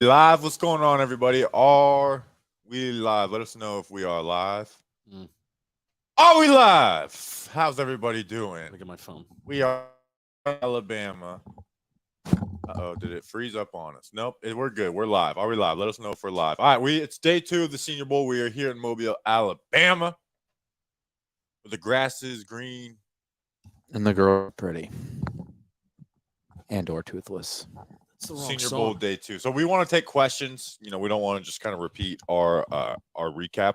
Live, what's going on, everybody? Are we live? Let us know if we are live. Are we live? How's everybody doing? Look at my phone. We are Alabama. Uh-oh, did it freeze up on us? Nope, we're good. We're live. Are we live? Let us know if we're live. All right, it's day 2 of the Senior Bowl. We are here in Mobile, Alabama. Where the grass is green. And the girl pretty. And or toothless. Senior Bowl day 2. So we want to take questions. You know, we don't want to just kind of repeat our recap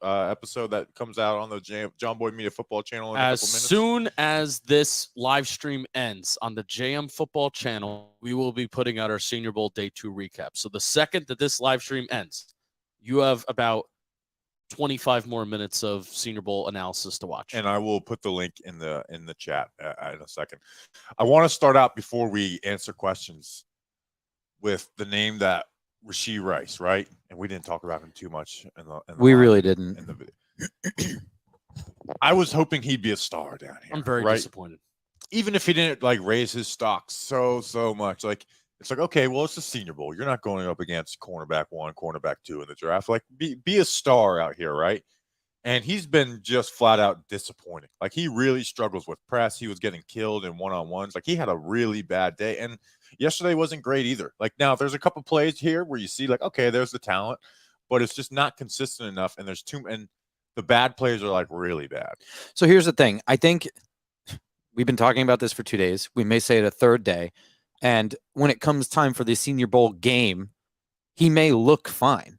episode that comes out on the John Boyd Media Football Channel in as a couple minutes. Soon as this live stream ends on the JM Football Channel, we will be putting out our Senior Bowl Day 2 recap. So the second that this live stream ends, you have about 25 more minutes of Senior Bowl analysis to watch. And I will put the link in the chat in a second. I want to start out before we answer questions with the name that Rasheed Rice, right? And we didn't talk about him too much. We really didn't. In the video. I was hoping he'd be a star down here. I'm very disappointed. Even if he didn't raise his stock so much, it's like, okay, well, it's the Senior Bowl. You're not going up against cornerback 1, cornerback 2 in the draft. Be a star out here, right? And he's been just flat out disappointing. He really struggles with press. He was getting killed in one-on-ones. He had a really bad day. And yesterday wasn't great either. Now there's a couple plays here where you see, okay, there's the talent, but it's just not consistent enough. And and the bad plays are really bad. So here's the thing. I think we've been talking about this for 2 days. We may say it a third day. And when it comes time for the Senior Bowl game, he may look fine.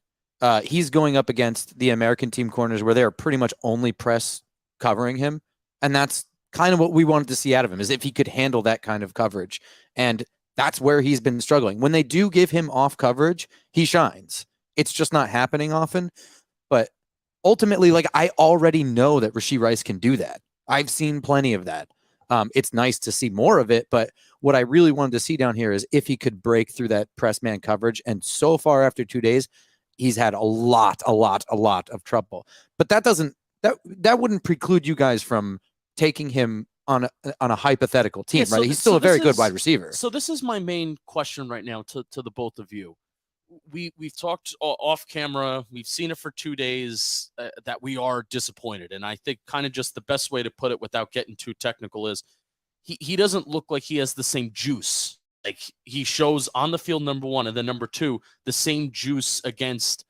He's going up against the American team corners where they're pretty much only press covering him. And that's kind of what we wanted to see out of him, is if he could handle that kind of coverage. And that's where he's been struggling. When they do give him off coverage, he shines. It's just not happening often. But ultimately, I already know that Rasheed Rice can do that. I've seen plenty of that. It's nice to see more of it, but what I really wanted to see down here is if he could break through that press man coverage. And so far after 2 days, he's had a lot of trouble. But that wouldn't preclude you guys from taking him on a hypothetical team, right? He's still a very good wide receiver. So this is my main question right now to the both of you. We've talked off camera. We've seen it for 2 days that we are disappointed. And I think kind of just the best way to put it without getting too technical is he doesn't look like he has the same juice. He shows on the field, number one, and then number two, the same juice against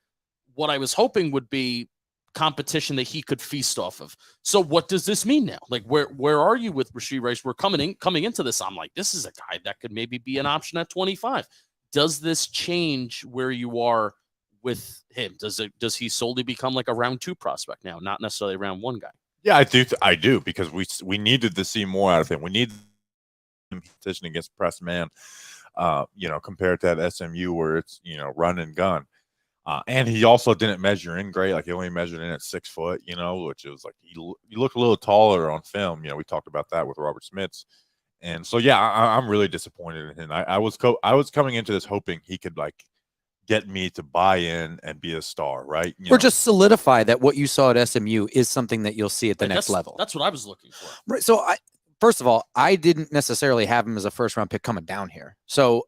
what I was hoping would be competition that he could feast off of. So what does this mean now? Where are you with Rasheed Rice? We're coming into this. I'm like, this is a guy that could maybe be an option at 25. Does this change where you are with him? Does he solely become a round 2 prospect now, not necessarily a round 1 guy? Yeah, I do because we needed to see more out of him. We need competition against press man, compared to that SMU where it's run and gun. And he also didn't measure in great. He only measured in at 6 foot, which is he looked a little taller on film. We talked about that with Robert Smiths. And so, yeah, I'm really disappointed in him. I was coming into this hoping he could get me to buy in and be a star, right? Or just solidify that what you saw at SMU is something that you'll see at the next level. That's what I was looking for. Right. So first of all, I didn't necessarily have him as a first round pick coming down here. So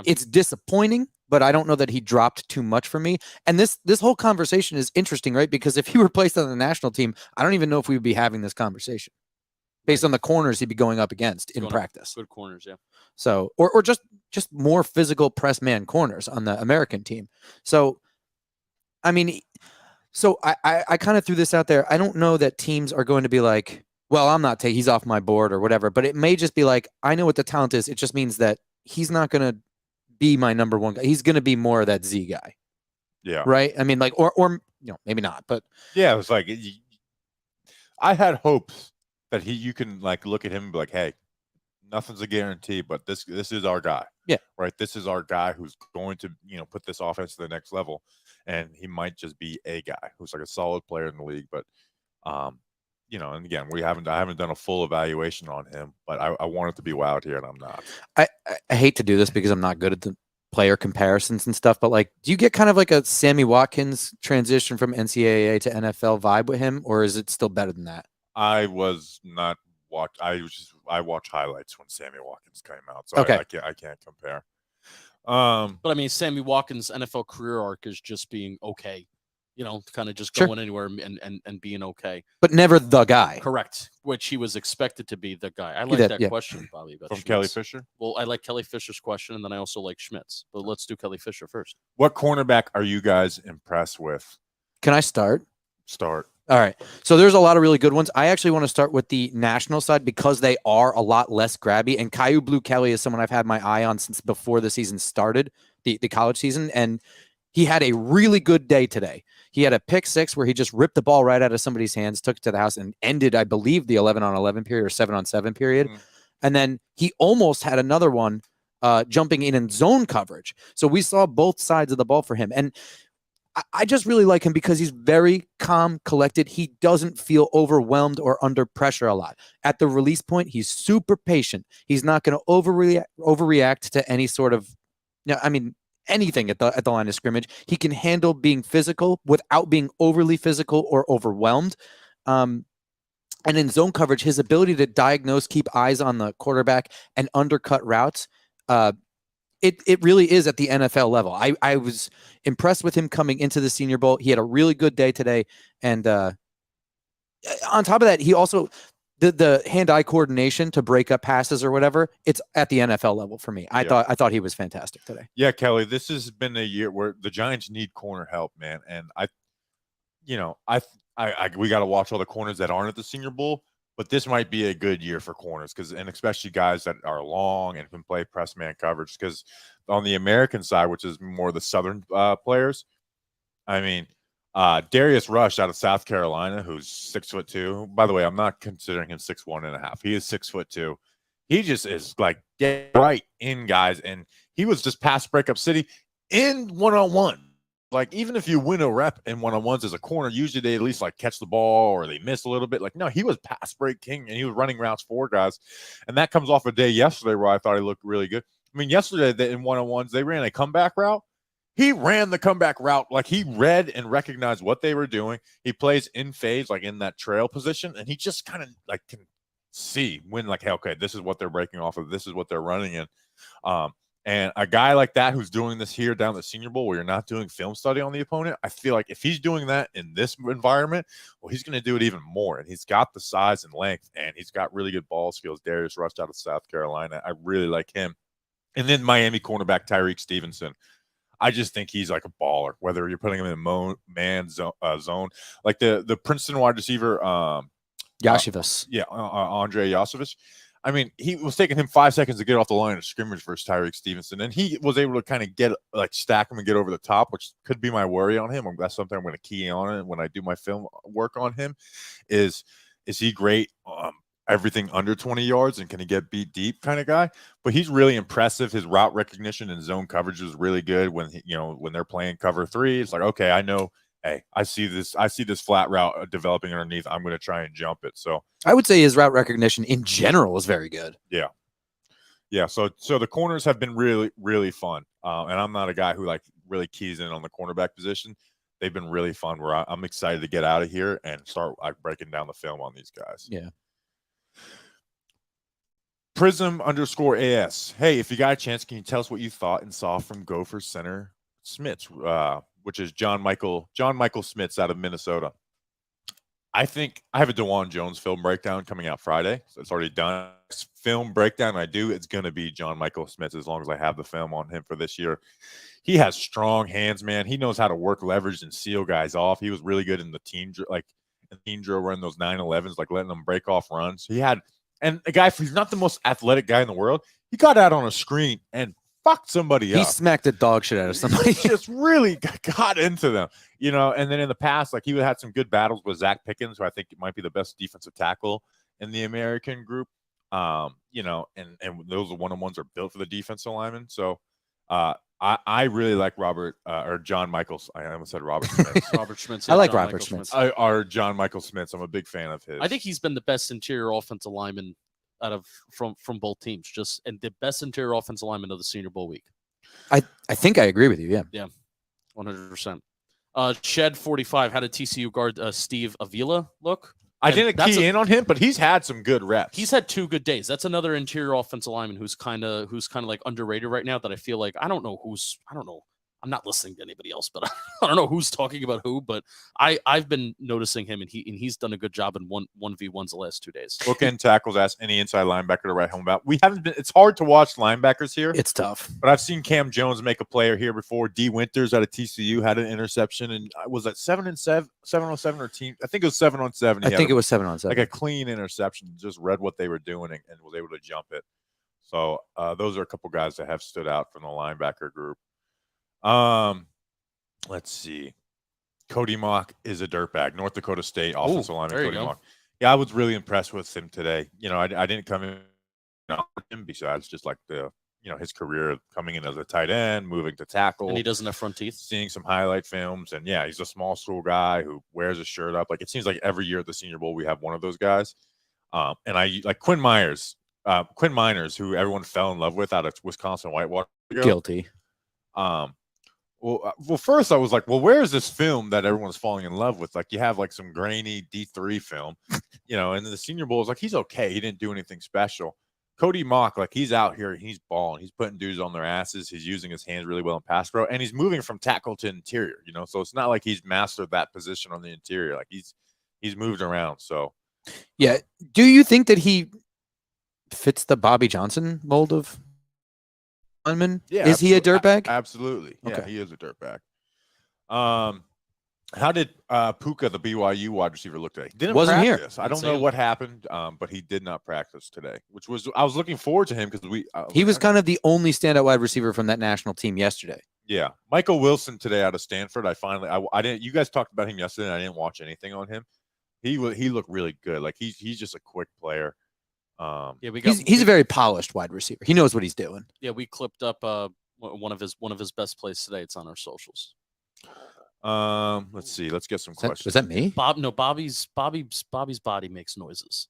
It's disappointing, but I don't know that he dropped too much for me. And this whole conversation is interesting, right? Because if he were placed on the national team, I don't even know if we would be having this conversation based on the corners he'd be going up against in practice. Good corners, yeah. So, or just more physical press man corners on the American team. So, I mean, I kind of threw this out there. I don't know that teams are going to be like, well, I'm not he's off my board or whatever, but it may just be I know what the talent is. It just means that he's not going to be my number 1 guy. He's going to be more of that Z guy. Yeah. Right. I mean, or maybe not, but yeah, it was I had hopes that you can look at him and be like, hey, nothing's a guarantee, but this is our guy. Yeah. Right. This is our guy who's going to, put this offense to the next level. And he might just be a guy who's a solid player in the league. But, and again, I haven't done a full evaluation on him, but I want it to be wild here, and I'm not. I hate to do this because I'm not good at the player comparisons and stuff, but do you get kind of a Sammy Watkins transition from NCAA to NFL vibe with him, or is it still better than that? I was not watch. I watch highlights when Sammy Watkins came out, so okay. I can't compare. Um, But I mean, Sammy Watkins' NFL career arc is just being okay, kind of just Sure. going anywhere and being okay. But never the guy. Correct. Which he was expected to be the guy. I Yeah, like that yeah. question, Bobby. About from Schmitz. Kelly Fisher. Well, I like Kelly Fisher's question, and then I also like Schmitz. But let's do Kelly Fisher first. What cornerback are you guys impressed with? Can I start? Start. All right. So there's a lot of really good ones. I actually want to start with the national side because they are a lot less grabby. And Caillou Blue Kelly is someone I've had my eye on since before the season started, the college season. And he had a really good day today. He had a pick 6 where he just ripped the ball right out of somebody's hands, took it to the house, and ended, I believe, the 11-on-11 period or 7-on-7 period. Mm. And then he almost had another one jumping in zone coverage. So we saw both sides of the ball for him. And I just really like him because he's very calm, collected. He doesn't feel overwhelmed or under pressure a lot. At the release point, he's super patient. He's not going to overreact to any sort of, anything at the line of scrimmage. He can handle being physical without being overly physical or overwhelmed. And in zone coverage, his ability to diagnose, keep eyes on the quarterback, and undercut routes, it really is at the NFL level. I was impressed with him coming into the Senior Bowl. He had a really good day today. And on top of that, he also, the hand-eye coordination to break up passes or whatever, it's at the NFL level for me. I thought he was fantastic today. Yeah, Kelly, this has been a year where the Giants need corner help, man. And we got to watch all the corners that aren't at the Senior Bowl, but this might be a good year for corners and especially guys that are long and can play press man coverage. Because on the American side, which is more the Southern players, I mean, Darius Rush out of South Carolina, who's 6'2". By the way, I'm not considering him 6'1.5". He is 6'2". He just is like get right in guys, and he was just pass breakup city in one-on-one. Like, even if you win a rep in one-on-ones as a corner, usually they at least like catch the ball or they miss a little bit. Like, no, he was pass break king and he was running routes for guys. And that comes off a day yesterday where I thought he looked really good. I mean, yesterday in one-on-ones, they ran a comeback route. He ran the comeback route. Like, he read and recognized what they were doing. He plays in phase, like in that trail position. And he just kind of like can see when, like, hey, okay, this is what they're breaking off of. This is what they're running in. And a guy like that who's doing this here down the Senior Bowl where you're not doing film study on the opponent, I feel like if he's doing that in this environment, well, he's going to do it even more. And he's got the size and length, and he's got really good ball skills. Darius Rush out of South Carolina. I really like him. And then Miami cornerback Tyreek Stevenson. I just think he's like a baller, whether you're putting him in man zone. Like the Princeton wide receiver. Yashivas. Andre Yosevich. I mean, he was taking him 5 seconds to get off the line of scrimmage versus Tyreek Stevenson, and he was able to kind of stack him and get over the top, which could be my worry on him. That's something I'm going to key on it when I do my film work on him. Is he great? Everything under 20 yards and can he get beat deep kind of guy? But he's really impressive. His route recognition and zone coverage is really good. When when they're playing cover 3, it's like, okay, I know. Hey, I see this flat route developing underneath. I'm going to try and jump it. So I would say his route recognition in general is very good. Yeah. So the corners have been really, really fun. And I'm not a guy who like really keys in on the cornerback position. They've been really fun. Where I'm excited to get out of here and start breaking down the film on these guys. Yeah. Prism_AS. Hey, if you got a chance, can you tell us what you thought and saw from Gopher center Smits, which is John Michael Smits out of Minnesota? I think I have a DeJuan Jones film breakdown coming out Friday, so it's already done. Film breakdown it's going to be John Michael Smits as long as I have the film on him for this year. He has strong hands, man. He knows how to work leverage and seal guys off. He was really good in the team drill, running those 9-11s, like letting them break off runs. And a guy, he's not the most athletic guy in the world. He got out on a screen and fucked somebody up. He smacked the dog shit out of somebody. He just really got into them, and then in the past, like, he had some good battles with Zach Pickens, who I think might be the best defensive tackle in the American group. And those one-on-ones are built for the defensive linemen. So I really like John Michaels. I almost said Robert Smith. Robert Schmitz. I like John Robert Michael Schmitz. Or John Michael Smith. I'm a big fan of his. I think he's been the best interior offensive lineman from both teams, and the best interior offensive lineman of the Senior Bowl week. I think I agree with you. Yeah. 100%. Shed 45. How did TCU guard Steve Avila look? I And didn't key in on him, but he's had some good reps. He's had 2 good days. That's another interior offensive lineman who's kind of like underrated right now. That I feel like I don't know. I'm not listening to anybody else, but I don't know who's talking about who. But I've been noticing him, and he's done a good job in 1v1s the last 2 days. Bookend tackles. Ask any inside linebacker to write home about. We haven't been. It's hard to watch linebackers here. It's tough. But I've seen Cam Jones make a player here before. D. Winters out of TCU had an interception, and was that 7-on-7 or team? I think it was 7-on-7. I think it was 7-on-7. Like a clean interception. Just read what they were doing and was able to jump it. So those are a couple guys that have stood out from the linebacker group. Let's see. Cody Mauch is a dirtbag. North Dakota State offensive lineman. Cody Mauch. Yeah, I was really impressed with him today. I didn't come in on him besides just like his career coming in as a tight end, moving to tackle. And he doesn't have front teeth. Seeing some highlight films. And yeah, he's a small school guy who wears his shirt up. Like it seems like every year at the Senior Bowl, we have one of those guys. And I like Quinn Miners, who everyone fell in love with out of Wisconsin Whitewater. Guilty. Well, first I was like, well, where is this film that everyone's falling in love with? Like you have like some grainy D3 film, and the Senior Bowl is like, he's okay. He didn't do anything special. Cody Mauch, like he's out here, he's balling. He's putting dudes on their asses. He's using his hands really well in pass pro, and he's moving from tackle to interior, so it's not like he's mastered that position on the interior. Like he's moved around. So yeah. Do you think that he fits the Bobby Johnson mold of lineman? Yeah, is he a dirtbag? Absolutely. Yeah, okay. He is a dirtbag. How did Puka, the BYU wide receiver, look today? He didn't Wasn't practice. here. I don't know what happened, but he did not practice today, I was looking forward to him because he was kind of the only standout wide receiver from that national team yesterday. Yeah, Michael Wilson today out of Stanford. I didn't. You guys talked about him yesterday, and I didn't watch anything on him. He looked really good. Like he's just a quick player. He's a very polished wide receiver. He knows what he's doing. Yeah, we clipped up one of his best plays today. It's on our socials. Let's see. Let's get some questions. Was that me? Bobby's body makes noises.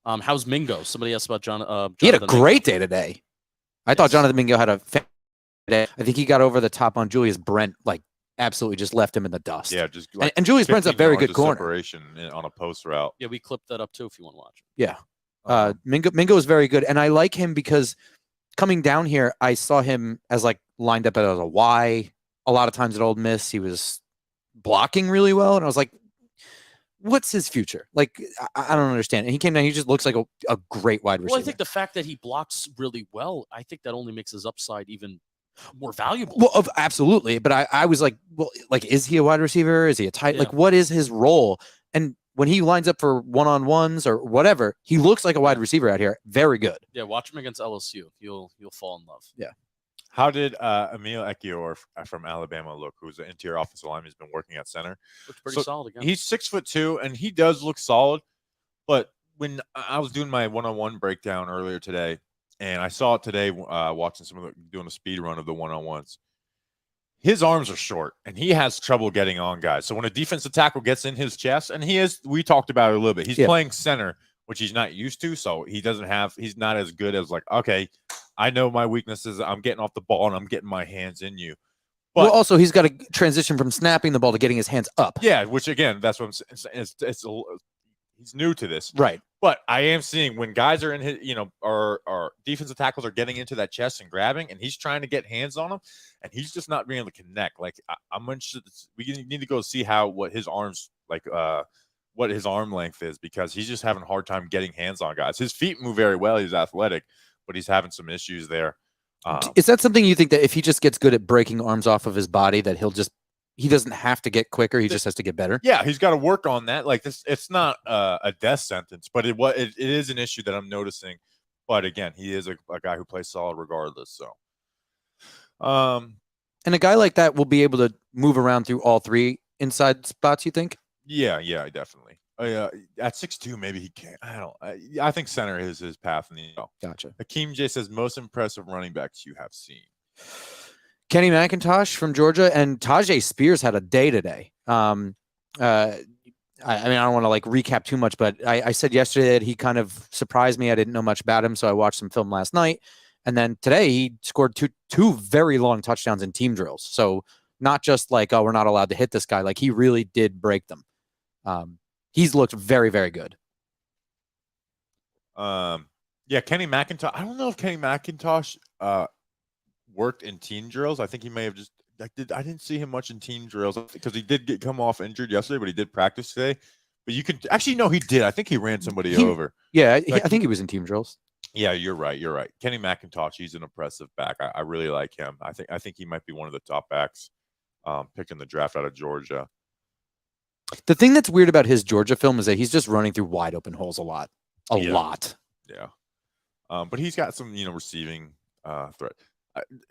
How's Mingo? Somebody asked about John. He had a great day today. I thought Jonathan Mingo had a day. I think he got over the top on Julius Brent, like absolutely just left him in the dust. Yeah, just like and Julius Brent's a very good corner. Separation on a post route. Yeah, we clipped that up too if you want to watch. Yeah, Mingo is very good, and I like him because coming down here, I saw him as like lined up as a Y. A lot of times at Ole Miss, he was blocking really well, and I was like, "What's his future?" Like, I don't understand. And he came down; he just looks like a great wide receiver. Well, I think the fact that he blocks really well, I think that only makes his upside even more valuable. Well, absolutely. But I was like, well, like, is he a wide receiver? Is he a tight? Yeah. Like, what is his role? And when he lines up for one-on-ones or whatever, he looks like a wide receiver out here. Very good. Yeah, watch him against LSU. You'll fall in love. Yeah. How did Emil Ekiyor from Alabama look? Who's an interior offensive lineman? He's been working at center. Looks pretty solid again. He's 6'2", and he does look solid. But when I was doing my one-on-one breakdown earlier today, and I saw it today watching doing a speed run of the one-on-ones, his arms are short, and he has trouble getting on guys. So when a defensive tackle gets in his chest, and we talked about it a little bit. He's playing center, which he's not used to, so he's not as good as like, okay, I know my weaknesses. I'm getting off the ball, and I'm getting my hands in you. But well, also, he's got to transition from snapping the ball to getting his hands up. Yeah, which, again, that's what I'm saying. He's new to this. Right. But I am seeing when guys are in his, our defensive tackles are getting into that chest and grabbing, and he's trying to get hands on them, and he's just not being able to connect. Like, I'm interested. We need to go see what his arms, like, what his arm length is, because he's just having a hard time getting hands on guys. His feet move very well. He's athletic, but he's having some issues there. Is that something you think that if he just gets good at breaking arms off of his body, that he doesn't have to get quicker, he just has to get better? Yeah, he's got to work on that. Like this, it's not a death sentence, but it is an issue that I'm noticing. But again, he is a guy who plays solid regardless. So, and a guy like that will be able to move around through all three inside spots, you think? Yeah, definitely. At 6'2", maybe he can't. I think center is his path in the NFL. Gotcha. Hakeem J says most impressive running backs you have seen. Kenny McIntosh from Georgia, and Tajay Spears had a day today. I mean, I don't want to like recap too much, but I said yesterday that he kind of surprised me. I didn't know much about him, so I watched some film last night. And then today he scored two very long touchdowns in team drills. So not just like, oh, we're not allowed to hit this guy. Like, he really did break them. He's looked very, very good. Yeah, Kenny McIntosh. I don't know if Kenny McIntosh worked in team drills. I think he may have just I didn't see him much in team drills because he did come off injured yesterday, but he did practice today. But you could actually no, he did. I think he ran somebody over. Yeah, Like, I think he was in team drills. Yeah, you're right. You're right. Kenny McIntosh, he's an impressive back. I really like him. I think he might be one of the top backs picked in the draft out of Georgia. The thing that's weird about his Georgia film is that he's just running through wide open holes a lot. A lot. Yeah. But he's got some, receiving threat.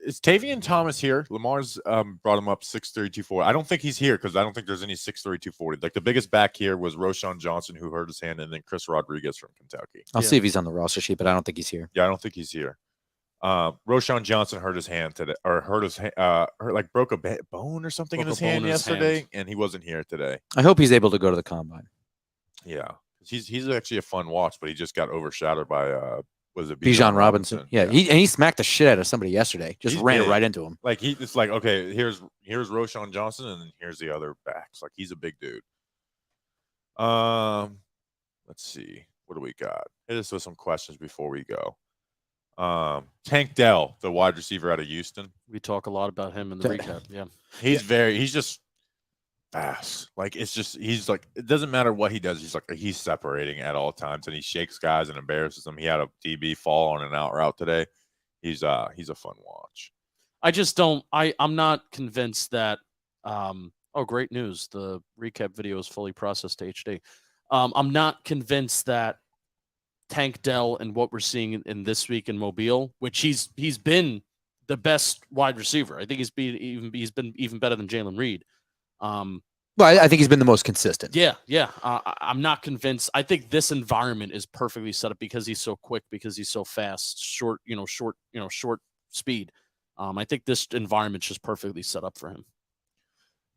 Is Tavian Thomas here? Lamar's brought him up 6'3", 240. I don't think he's here because I don't think there's any 6'3", 240. Like the biggest back here was Roshan Johnson, who hurt his hand, and then Chris Rodriguez from Kentucky. I'll see if he's on the roster sheet, but I don't think he's here. Yeah, I don't think he's here. Roshan Johnson hurt his hand today, or broke a bone or something in his hand yesterday, and he wasn't here today. I hope he's able to go to the combine. Yeah, he's actually a fun watch, but he just got overshadowed by was it Bijan Robinson? Yeah, he smacked the shit out of somebody yesterday. Just ran right into him. Like it's like, okay, here's Roshan Johnson, and then here's the other backs. Like he's a big dude. Let's see, what do we got? Hit us with some questions before we go. Tank Dell, the wide receiver out of Houston. We talk a lot about him in the recap. Yeah, he's just fast. Like he's like, it doesn't matter what he does. He's separating at all times, and he shakes guys and embarrasses them. He had a DB fall on an out route today. He's a fun watch. I just don't. I'm not convinced that. Oh, great news! The recap video is fully processed to HD. I'm not convinced that Tank Dell and what we're seeing in this week in Mobile, which he's been the best wide receiver. I think he's been even better than Jalen Reed. Well, I think he's been the most consistent. Yeah. I'm not convinced. I think this environment is perfectly set up because he's so quick, because he's so fast, short speed. I think this environment's just perfectly set up for him.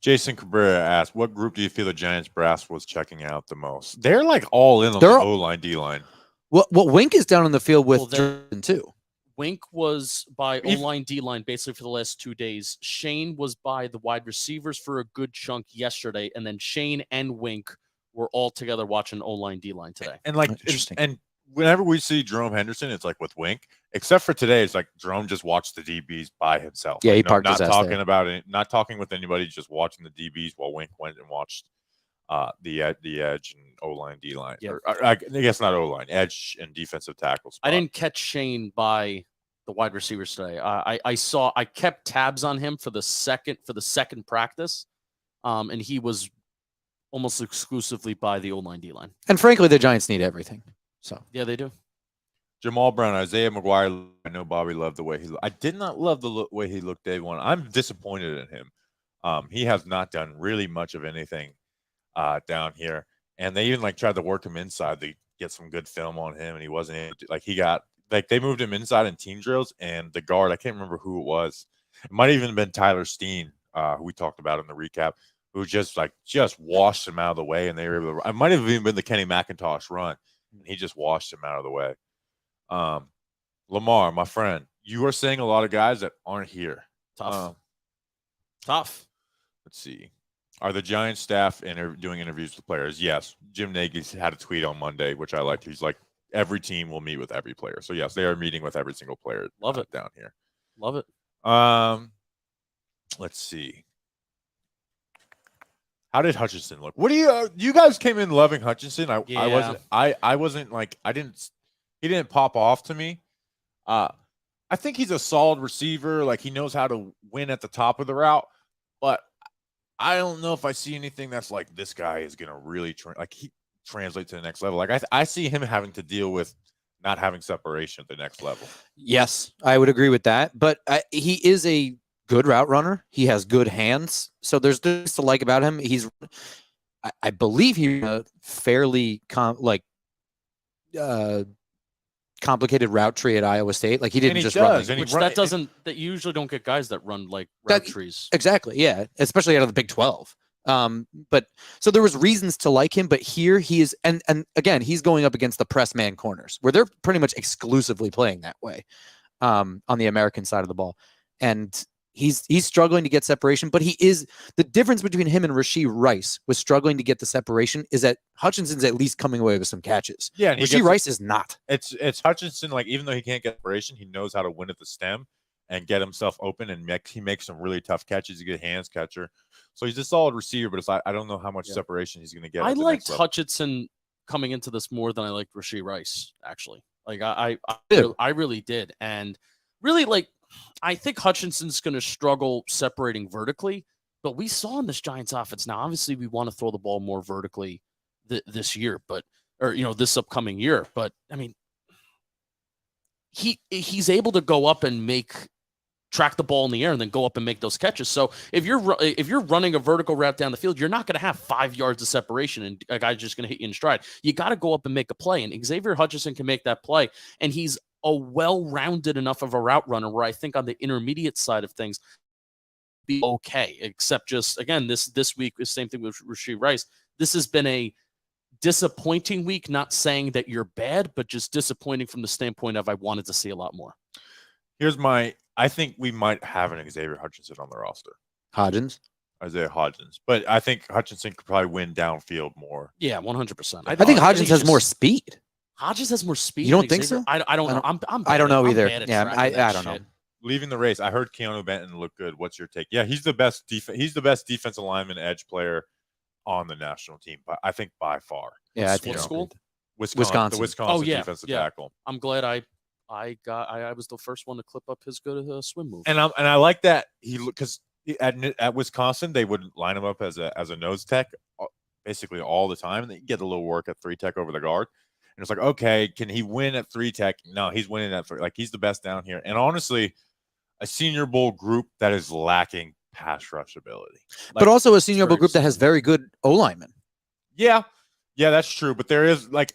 Jason Cabrera asked, "What group do you feel the Giants brass was checking out the most?" They're like all in on the O-line, D-line. Well, Wink is down on the field with Jordan too. Wink was by O-line, D-line basically for the last 2 days. Shane was by the wide receivers for a good chunk yesterday, and then Shane and Wink were all together watching O-line, D-line today. And like, and whenever we see Jerome Henderson, it's like with Wink, except for today, it's like Jerome just watched the DBs by himself. Yeah, he parked his ass talking there. about it, not talking with anybody, just watching the DBs while Wink went and watched the edge and O-line, D-line. Yep. Or, I guess not O-line, edge and defensive tackle spot. I didn't catch Shane by the wide receivers today. I kept tabs on him for the second practice, and he was almost exclusively by the O-line, D-line. And frankly, the Giants need everything. So yeah, they do. Jamal Brown, Isaiah McGuire. I know Bobby loved the way he looked. I did not love the way he looked day one. I'm disappointed in him. He has not done really much of anything down here, and they even tried to work him inside to get some good film on him, and he wasn't able to, they moved him inside in team drills, and the guard, I can't remember who it was. It might have even been Tyler Steen, who we talked about in the recap, who just washed him out of the way, and they were able to. It might have even been the Kenny McIntosh run, and he just washed him out of the way. Lamar, my friend, you are saying a lot of guys that aren't here. Tough. Let's see. Are the Giants staff doing interviews with players? Yes. Jim Nagy's had a tweet on Monday, which I liked. He's like, every team will meet with every player. So yes, they are meeting with every single player. Love it down here. Love it. Let's see. How did Hutchinson look? What do you guys came in loving Hutchinson? I wasn't like, he didn't pop off to me. I think he's a solid receiver. Like he knows how to win at the top of the route, but I don't know if I see anything that's like this guy is going to really translate to the next level. Like I see him having to deal with not having separation at the next level. Yes, I would agree with that. But he is a good route runner. He has good hands. So there's this to like about him. I believe he's a fairly complicated route tree at Iowa State. Like he didn't just run. That you usually don't get guys that run like route trees. Exactly. Yeah. Especially out of the Big 12. But so there was reasons to like him, but here he is. And again, he's going up against the press man corners where they're pretty much exclusively playing that way, on the American side of the ball. And he's struggling to get separation, but he is the difference between him and Rasheed Rice was struggling to get the separation is that Hutchinson's at least coming away with some catches. Yeah, and Rasheed Rice is not. It's Hutchinson. Like even though he can't get separation, he knows how to win at the stem and get himself open, and he makes some really tough catches. He's a good hands catcher, so he's a solid receiver. But I don't know how much separation he's going to get. I liked Hutchinson coming into this more than I liked Rasheed Rice. Actually, like I really did, and really like. I think Hutchinson's going to struggle separating vertically, but we saw in this Giants offense. Now, obviously, we want to throw the ball more vertically this year, this upcoming year. But I mean, he's able to go up and track the ball in the air and then go up and make those catches. So if you're running a vertical route down the field, you're not going to have 5 yards of separation and a guy's just going to hit you in stride. You got to go up and make a play, and Xavier Hutchinson can make that play, and he's a well-rounded enough of a route runner where I think on the intermediate side of things be okay, except just again this week is the same thing with Rasheed Rice. This has been a disappointing week, not saying that you're bad, but just disappointing from the standpoint of I wanted to see a lot more. I think we might have an Xavier Hutchinson on the roster. Isaiah Hodgins. But I think Hutchinson could probably win downfield more. Yeah, 100%. I think Hodgins has more speed. Hodges has more speed. You don't think so? I don't know. I don't know either. Yeah, I don't know. Leaving the race, I heard Keanu Benton look good. What's your take? Yeah, he's the best He's the best defensive lineman edge player on the national team. But I think by far. Yeah, what school? Wisconsin. The Wisconsin defensive tackle. I'm glad I was the first one to clip up his good swim move. And I like that because at Wisconsin they would line him up as a nose tech basically all the time, and they get a little work at 3 tech over the guard. And it's like, okay, can he win at 3 tech? No, he's winning at 3. Like, he's the best down here. And honestly, a Senior Bowl group that is lacking pass rush ability. But also a Senior Bowl group that has very good O-linemen. Yeah, that's true. But there is, like...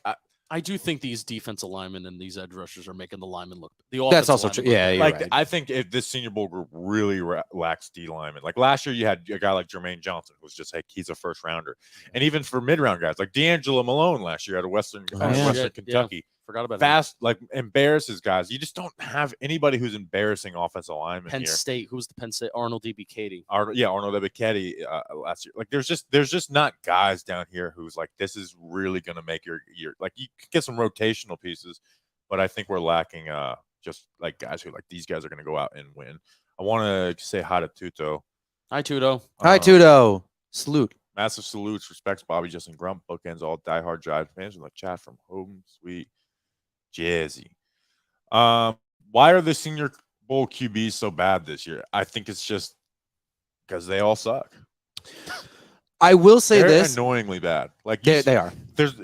I do think these defensive linemen and these edge rushers are making the linemen look. That's also true. Yeah, you're right. I think if this Senior Bowl group really lacks D linemen, like last year you had a guy like Jermaine Johnson who was just like he's a first rounder, and even for mid round guys like D'Angelo Malone last year at Western Kentucky, yeah. Forgot about fast that. Like embarrasses guys. You just don't have anybody who's embarrassing offensive linemen. Penn State, who's the Penn State? Arnold Ebiketie. Arnold Ebiketie last year. Like there's just not guys down here who's like this is really gonna make your like you could get some rotational pieces, but I think we're lacking just like guys who like these guys are gonna go out and win. I want to say hi to Tuto. Hi Tuto. Hi Tuto. Salute. Massive salutes. Respects Bobby Justin Grump. Bookends all diehard Giants fans in the chat from home sweet Jersey. Why are the Senior Bowl QBs so bad this year? I think it's just because they all suck. I will say They're this annoyingly bad. Like they are.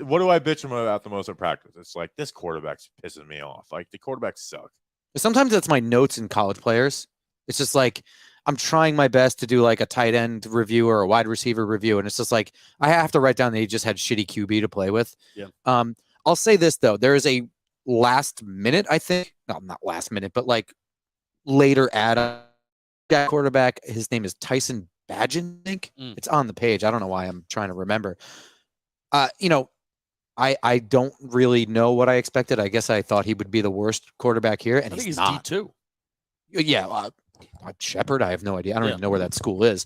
What do I bitch them about the most at practice? It's like this quarterback's pissing me off. Like the quarterbacks suck. Sometimes that's my notes in college players. It's just like I'm trying my best to do like a tight end review or a wide receiver review, and it's just like I have to write down that he just had shitty QB to play with. Yeah. I'll say this though, there is a last minute, I think, no, not last minute, but like later add quarterback. His name is Tyson Badgen, I think. It's on the page. I don't know why I'm trying to remember. I don't really know what I expected. I guess I thought he would be the worst quarterback here, and he's not. D2. Yeah, Shepherd. I have no idea. I don't even know where that school is,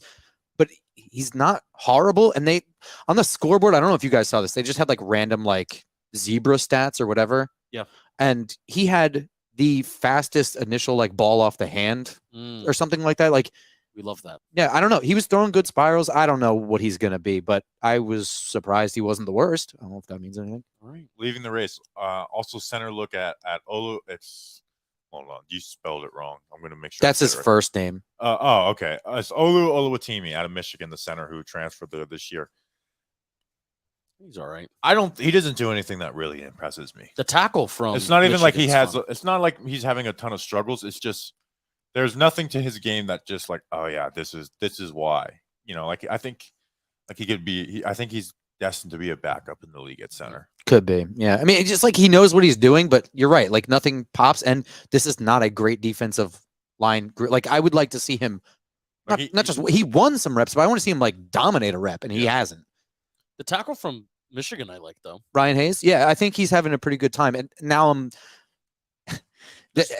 but he's not horrible. And they on the scoreboard, I don't know if you guys saw this. They just had like random like zebra stats or whatever. Yeah, and he had the fastest initial like ball off the hand or something like that. Like we love that. Yeah, I don't know. He was throwing good spirals. I don't know what he's gonna be, but I was surprised he wasn't the worst. I don't know if that means anything. All right, leaving the race. Also, center look at Olu. It's hold on, you spelled it wrong. I'm gonna make sure that's his first name. Okay. It's Olu Oluwatimi out of Michigan, the center who transferred this year. He's all right. He doesn't do anything that really impresses me. The tackle from it's not even like he has. It's not like he's having a ton of struggles. It's just there's nothing to his game that just like, oh yeah, this is why. You know, like I think like he could be. I think he's destined to be a backup in the league at center. Could be. Yeah. I mean, it's just like he knows what he's doing, but you're right. Like nothing pops, and this is not a great defensive line. Like I would like to see him. Not just he won some reps, but I want to see him like dominate a rep, and he hasn't. The tackle from Michigan, I like though. Ryan Hayes, yeah, I think he's having a pretty good time. And now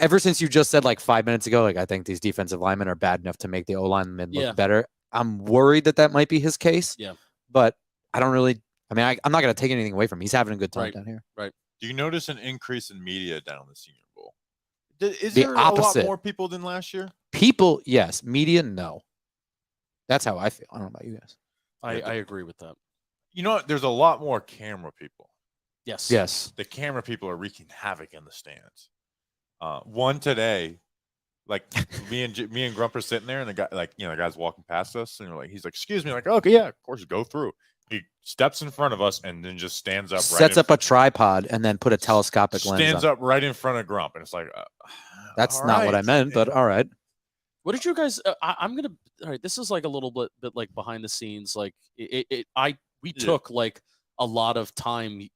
Ever since you just said like 5 minutes ago, like I think these defensive linemen are bad enough to make the O-linemen look better. I'm worried that might be his case. Yeah. But I don't really. I mean, I'm not going to take anything away from him. He's having a good time down here. Right. Do you notice an increase in media down the Senior Bowl? Is The there opposite. a lot more people than last year? People, yes. Media, no. That's how I feel. I don't know about you guys. I agree with that. You know what? There's a lot more camera people. Yes. Yes. The camera people are wreaking havoc in the stands. One today, like me and Grump are sitting there, and the guy, like, the guy's walking past us, and he's like, "Excuse me," like, "Okay, yeah, of course, go through." He steps in front of us and then just stands up. Sets up a tripod and then put a telescopic lens. Stands up right in front of Grump, and it's like, that's not what I meant, but all right. What did you guys? I'm gonna. All right, this is like a little bit like behind the scenes. Like we took like a lot of time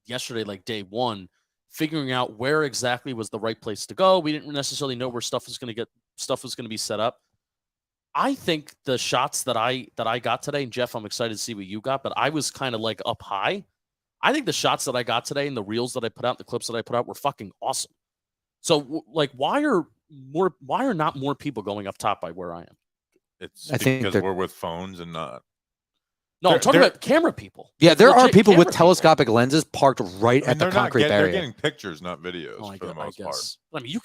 yesterday, like day one, figuring out where exactly was the right place to go. We didn't necessarily know where stuff was going to be set up. I think the shots that I got today, and Jeff, I'm excited to see what you got, but I was kind of like up high. I think the shots that I got today and the reels that I put out, the clips that I put out were fucking awesome. So like, why are not more people going up top by where I am? It's I think because we're with phones and not. No, I'm talking about camera people. Yeah, there are people with camera telescopic lenses parked right at the concrete barrier. They're getting pictures, not videos, for the most part. I mean,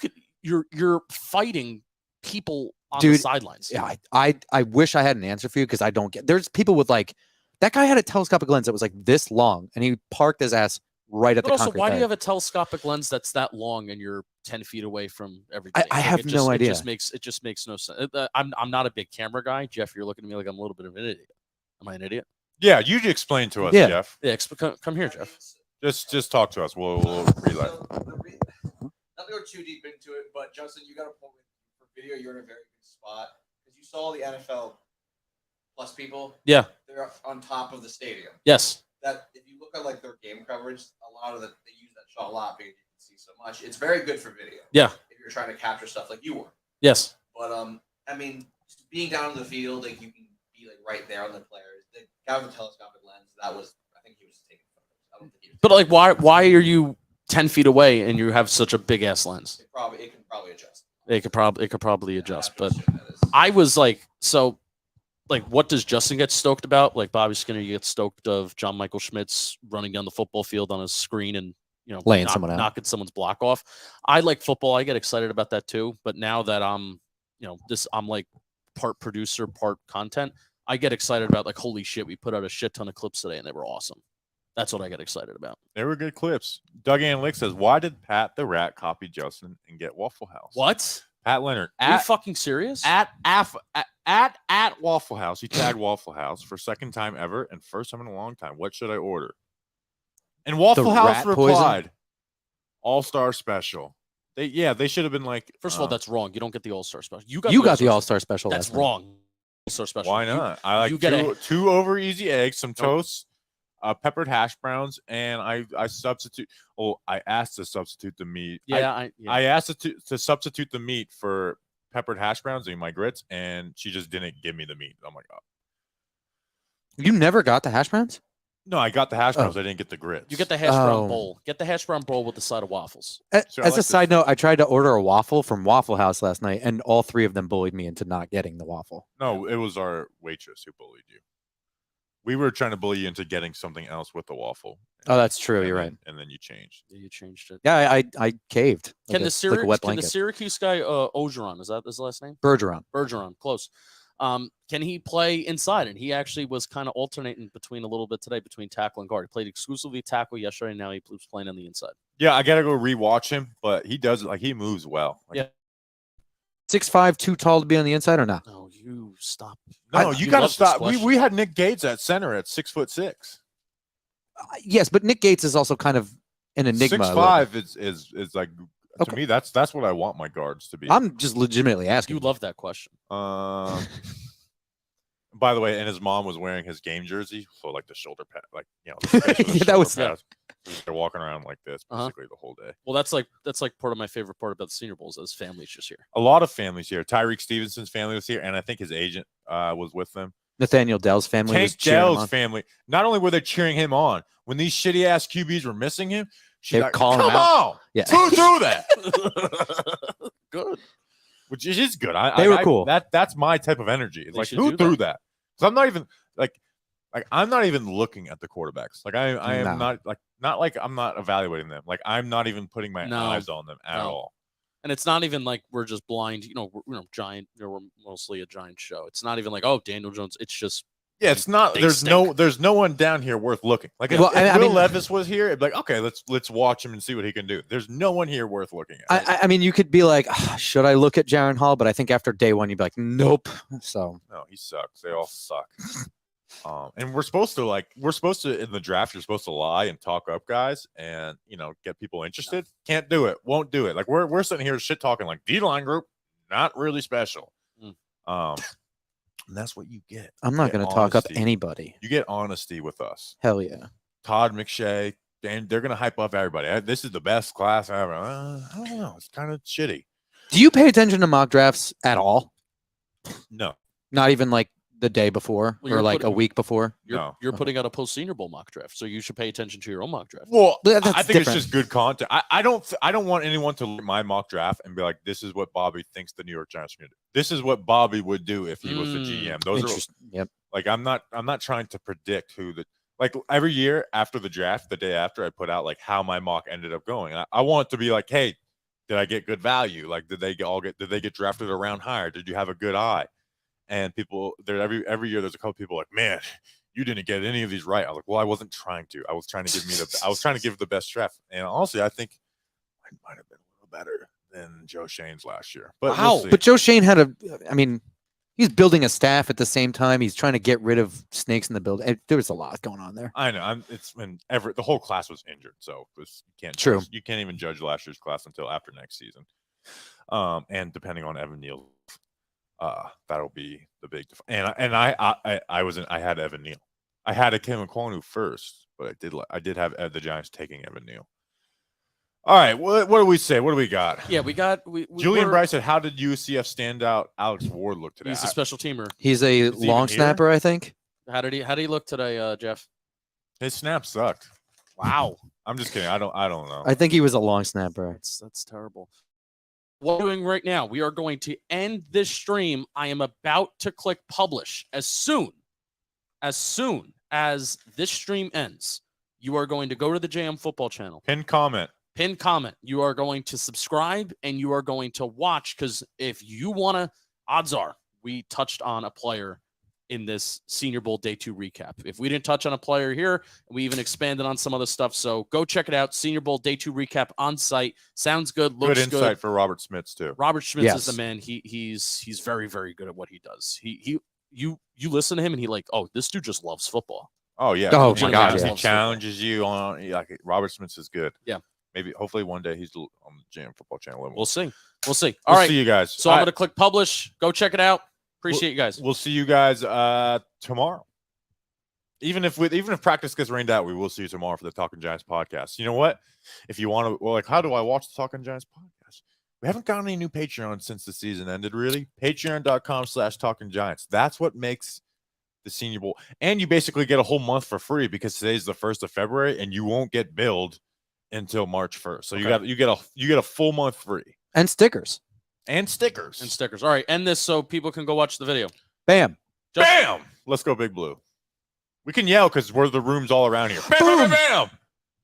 you're fighting people on Dude, the sidelines. Yeah, I wish I had an answer for you because I don't get. There's people with like that guy had a telescopic lens that was like this long, and he parked his ass right at the concrete barrier. Why do you have a telescopic lens that's that long and you're 10 feet away from everything? I have no idea. It just makes no sense. I'm not a big camera guy. Jeff, you're looking at me like I'm a little bit of an idiot. Am I an idiot? Yeah, you explain to us, Jeff. Yeah, come here, Jeff. Just talk to us. We'll relay. Not to go too deep into it, but Justin, you got a point for video. You're in a very good spot because you saw the NFL Plus people. Yeah, they're on top of the stadium. Yes. That if you look at like their game coverage, a lot of they use that shot a lot because you can see so much. It's very good for video. Yeah. If you're trying to capture stuff like you were. Yes. But I mean, just being down in the field, like you can be like right there on the players. The guy with the telescopic lens, I think he was taking photos. I don't think he was. But like, why are you 10 feet away and you have such a big ass lens? It can probably adjust. It could probably adjust, but I was like, so. Like, what does Justin get stoked about? Like, Bobby Skinner gets stoked of John Michael Schmitz running down the football field on his screen and, laying someone out, knocking someone's block off. I like football. I get excited about that too. But now that I'm like part producer, part content, I get excited about like, holy shit, we put out a shit ton of clips today and they were awesome. That's what I get excited about. They were good clips. Doug Anlick says, why did Pat the Rat copy Justin and get Waffle House? What? Pat Leonard. Are you fucking serious? At Waffle House. He tagged Waffle House for second time ever and first time in a long time. What should I order? And Waffle House replied, All-Star Special. They should have been like. First of all, that's wrong. You don't get the All-Star Special. You got the All-Star Special. That's wrong. All-Star Special. Why not? I like two over easy eggs, some toast, peppered hash browns, and I substitute. Oh, I asked to substitute the meat. I asked to substitute the meat for peppered hash browns and my grits, and she just didn't give me the meat. I'm like, oh. You never got the hash browns? No, I got the hash browns. I didn't get the grits. You get the hash brown bowl. Get the hash brown bowl with the side of waffles. As a side note, I tried to order a waffle from Waffle House last night, and all three of them bullied me into not getting the waffle. No, it was our waitress who bullied you. We were trying to bully you into getting something else with the waffle. Oh, that's true. You're right. And then you changed. Yeah, you changed it. Yeah, I caved. Can the Syracuse guy, Ogeron, is that his last name? Bergeron. Close. Can he play inside? And he actually was kind of alternating between a little bit today between tackle and guard. He played exclusively tackle yesterday, and now he was playing on the inside. Yeah, I got to go rewatch him, but he does it. He moves well. Yeah. 6'5", too tall to be on the inside or not? No, you stop. No, you got to stop. We had Nick Gates at center at 6'6". Yes, but Nick Gates is also kind of an enigma. 6'5" is like to me that's what I want my guards to be. I'm just legitimately asking. You love that question. By the way, and his mom was wearing his game jersey, so like the shoulder pad, like that was. They're walking around like this basically the whole day. Well, that's like part of my favorite part about the Senior Bowls. Is families just here. A lot of families here. Tyreek Stevenson's family was here, and I think his agent was with them. Nathaniel Dell's family. Tank Dell's family. Not only were they cheering him on when these shitty ass QBs were missing him, She's They're calling come him out. on, Yeah. who threw that? Good. Which is good. They were cool. That's my type of energy. It's They like should who do threw that. that? Because I'm not even like I'm not even looking at the quarterbacks. Like I am No. not like I'm not evaluating them. Like I'm not even putting my No. eyes on them at No. all. And it's not even like we're just blind. We're giant. We're mostly a giant show. It's not even like, oh, Daniel Jones. It's just Yeah, it's not. They There's stink. no one down here worth looking. Like if, Well, if I Will mean- Levis was here, it'd be like, okay, let's watch him and see what he can do. There's no one here worth looking at. I mean, you could be like, should I look at Jaron Hall? But I think after day one, you'd be like, nope. So No, he sucks. They all suck. And we're supposed to in the draft, you're supposed to lie and talk up guys and get people interested. Can't do it. Won't do it. Like we're sitting here shit talking like D-line group, not really special. And that's what you get. I'm not You get going to talk up honesty. anybody. You get honesty with us. Hell yeah. Todd McShay, and they're gonna hype up everybody. This is the best class ever. I don't know. It's kind of shitty. Do you pay attention to mock drafts at all? No, Not even like the day before Well, or you're like a putting- week before? no. you're putting out a post Senior Bowl mock draft, so you should pay attention to your own mock draft. Well, That's I think different. it's just good content. I don't want anyone to look at my mock draft and be like, this is what Bobby thinks the New York Giants are gonna do. This is what Bobby would do if he was the GM. Those are Interesting. Yep. like I'm not trying to predict who the like every year after the draft, the day after I put out like how my mock ended up going. I want it to be like, hey, did I get good value? Like did they get drafted around higher? Did you have a good eye? And people there every year there's a couple people like, man, you didn't get any of these right. I was like, well, I wasn't trying to. I was trying to give the best draft. And honestly, I think I might have been a little better than Joe Shane's last year. But Wow. we'll see. But Joe Shane he's building a staff at the same time. He's trying to get rid of snakes in the building. There was a lot going on there. I know. It's when the whole class was injured, so you can't. True. You can't even judge last year's class until after next season. And depending on Evan Neal, that'll be the big. I had Evan Neal. I had a Kevin Kwonu first, but I did have the Giants taking Evan Neal. All right, what do we say? What do we got? Yeah, we Julian Bryce said, "How did UCF standout Alex Ward look today?" He's a special teamer. He's a Is he long even here? snapper, I think. How did he look today, Jeff? His snap sucked. Wow, I'm just kidding. I don't know. I think he was a long snapper. that's terrible. What we're doing right now, we are going to end this stream. I am about to click publish. As soon as this stream ends, you are going to go to the JM Football channel. Pin comment. Pin comment. You are going to subscribe and you are going to watch, because if you want to, odds are we touched on a player in this Senior Bowl Day 2 recap. If we didn't touch on a player here, we even expanded on some other stuff. So go check it out. Senior Bowl Day 2 recap on site. Sounds good. Looks Good insight for Robert Smits too. Robert Schmitz Yes. is the man. He's very, very good at what he does. You listen to him and he like, oh, this dude just loves football. Oh yeah. Oh, my He God, He yeah. challenges you on like Robert Smits is good. Yeah. Maybe hopefully one day he's on the JM Football channel. We'll see. All We'll right. see you guys. So I'm going to click publish. Go check it out. Appreciate you guys. We'll see you guys tomorrow. Even if practice gets rained out, we will see you tomorrow for the Talking Giants podcast. You know what? If you want to, how do I watch the Talking Giants podcast? We haven't gotten any new Patreon since the season ended, really. Patreon.com/Talking Giants. That's what makes the Senior Bowl. And you basically get a whole month for free because today's the 1st of February and you won't get billed until March 1st. So you get a full month free. And stickers. And stickers. And stickers. All right. End this so people can go watch the video. Bam. Bam! Let's go Big Blue. We can yell because we're the rooms all around here. Bam, bam, bam, bam!